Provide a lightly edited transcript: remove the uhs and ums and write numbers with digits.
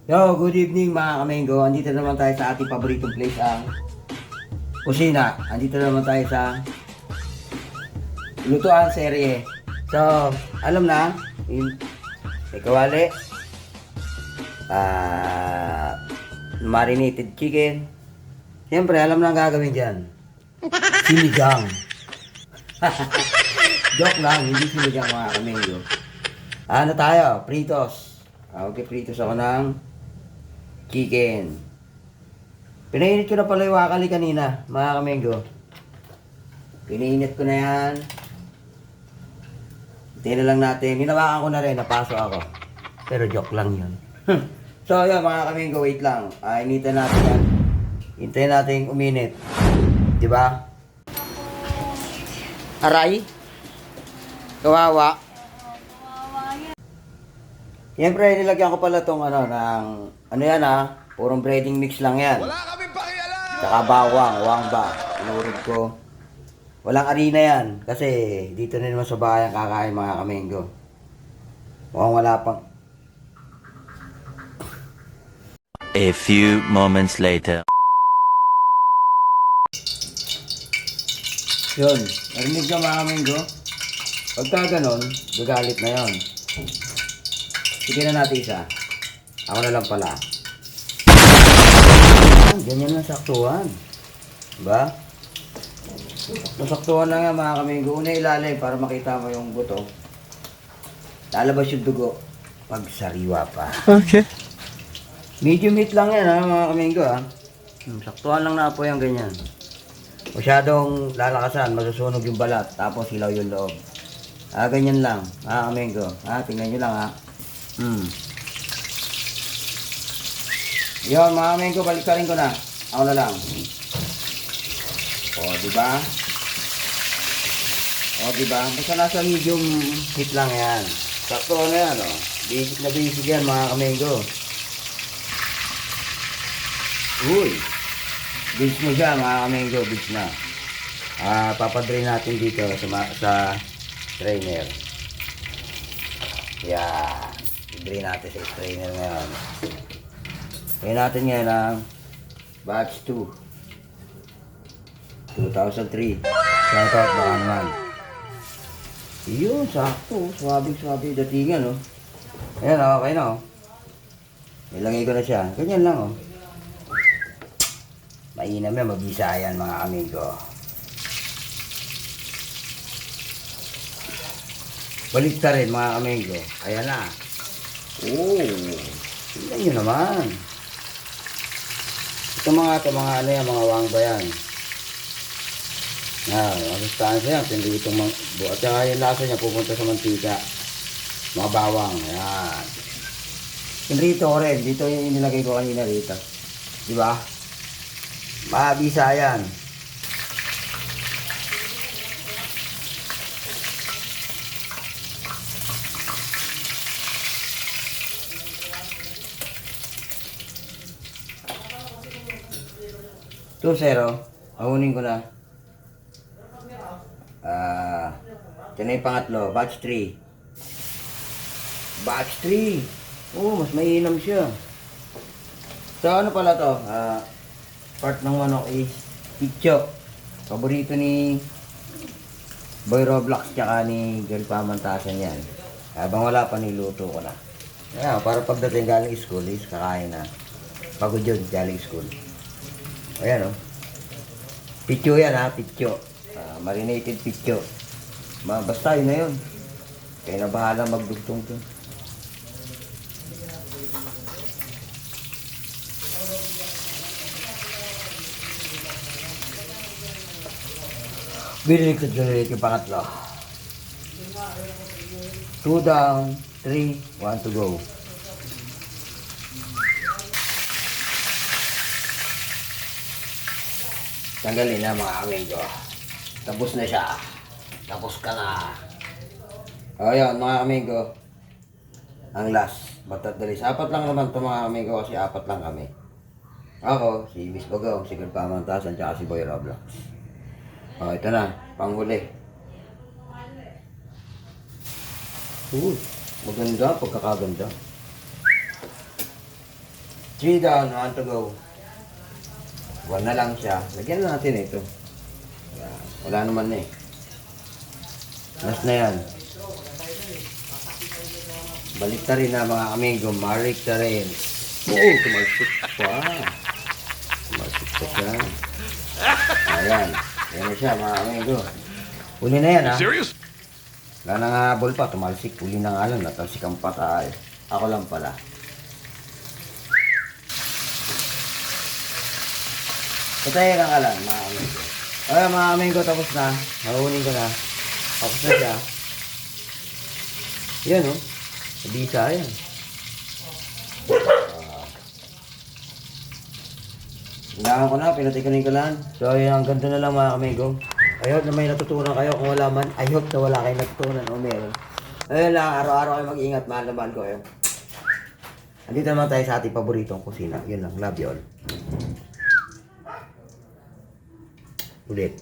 Yo, good evening mga kamenggo. Andito naman tayo sa ating paboritong place, ang kusina. Andito naman tayo sa lutuan serye. So, alam na, may kawali, marinated chicken. Siyempre, alam na ang gagawin dyan. Sinigang. Joke lang, hindi sinigang mga kamenggo. Ano tayo? Pritos. Okay, pritos ako ng chicken. Pinainit ko na pala yung wakali kanina, mga kamenggo. Pinainit ko na yan. Hintayin na lang natin. Hinawakan ko na rin, napaso ako. Pero joke lang yun. So yun mga kamenggo, wait lang. Initan natin yan. Hintayin natin uminit. Diba? Aray? Kawawa. Siyempre, nilagyan ko pala tong ng, yan purong breading mix lang yan. Wala kaming pakialam! Tsaka bawang, wangba. Inurog ko. Walang harina yan. Kasi dito na naman sa bahay ang kakain mga kamenggo. Mukhang wala pang. A few moments later. Yun. Narinig ka mga kamenggo? Pagka ganon, gagalit na yon. Sige na natin isa. Ako na lang pala. Ganyan lang saktuhan. Diba? Nasaktuhan lang yan mga kamenggo. Una ilalim para makita mo yung buto. Lalabas yung dugo. Pag sariwa pa. Okay. Medium heat lang yan mga kamenggo Saktuhan lang na po yung ganyan. Masyadong lalakasan. Masusunog yung balat. Tapos hilaw yung loob. Ganyan lang mga kamenggo. Tingnan nyo lang Yun mga kamenggo, baliktarin ko na. Ako na lang. Diba? Diba? Basta nasa medium heat lang yan. Sakto na yan, Basic na basic yan mga kamenggo. Uy! Base mo siya mga kamenggo, base na. Papadrain natin dito sa strainer. Yan. I-drain natin sa strainer ngayon. Ngayon natin ngayon ang batch 2 2003. Shoutout baka naman. Yun, sakto. Swabe datingan Ayan okay na Ilagay ko na siya. Ganyan lang Mainam yan, mabisa yan mga amigo. Balik ta rin mga amigo. Ayan na. Tingnan nyo naman. Ito mga mga wangba yan. Masustansya yan. Hindi itong at saka yung lasa niya pupunta sa mantika. Mga bawang. Ayan. Yung rito ko rin. Dito yung inilagay ko kanina rito. Diba? Mabisa yan. Two zero. Ahunin ko na. Ito na yung pangatlo. Batch 3. Batch 3. Mas mainam siya. So ano pala to? Part ng manok is pitcho. Paborito ni Boy Roblox tsaka ni Girl Pamantasan yan. Habang wala pa niluto ko na. Ayan, para pagdating galing school is kakain na. Pagod yun, galing school. Ayan Pitcho yan pitcho. Marinated pitcho. Basta yun na yun. Kaya na bahala magdugtong to. Biniligtad yung pangatlo. 2 down, 3, 1 to go. Tanggalin na mga amigo. Tapos na siya. Tapos ka na. Ayan mga amigo. Ang last. Matatalis. 4 lang naman ito mga amigo kasi 4 lang kami. Ako, si Miss Bagong, si Girl Pamantasan, tsaka si Boy Roblox. Ito na. Panghuli. Maganda. Pagkakaganda. 3 down, 1 to go. 1 na lang siya. Lagyan na natin ito. Yan. Wala naman na eh. Last na yan. Balik na rin na mga amigo. Marik na rin. Oo, tumalsik pa. Tumalsik pa siya. Ayan. Ayan na siya mga amigo. Uli na yan ha. Serious? Wala na nga ball pa. Tumalsik. Uli na nga lang. Natalsik ang patay. Ako lang pala. Patayin ka lang mga amigo. Ayan mga amigo. Tapos na. Nahunin ko na. Tapos na siya. Yan o. Bisa yan. Hindahan ko na, pinatikunin ko lang. So, yun, ang ganda na lang mga kamigo. I hope na may natutunan kayo. Kung wala man, I hope na wala kayo natutunan o meron. Ayun lang, araw-araw kayo mag-ingat. Mahal na mahal ko kayo. Andito naman tayo sa ating paboritong kusina. Yun lang, love you all. Ulit.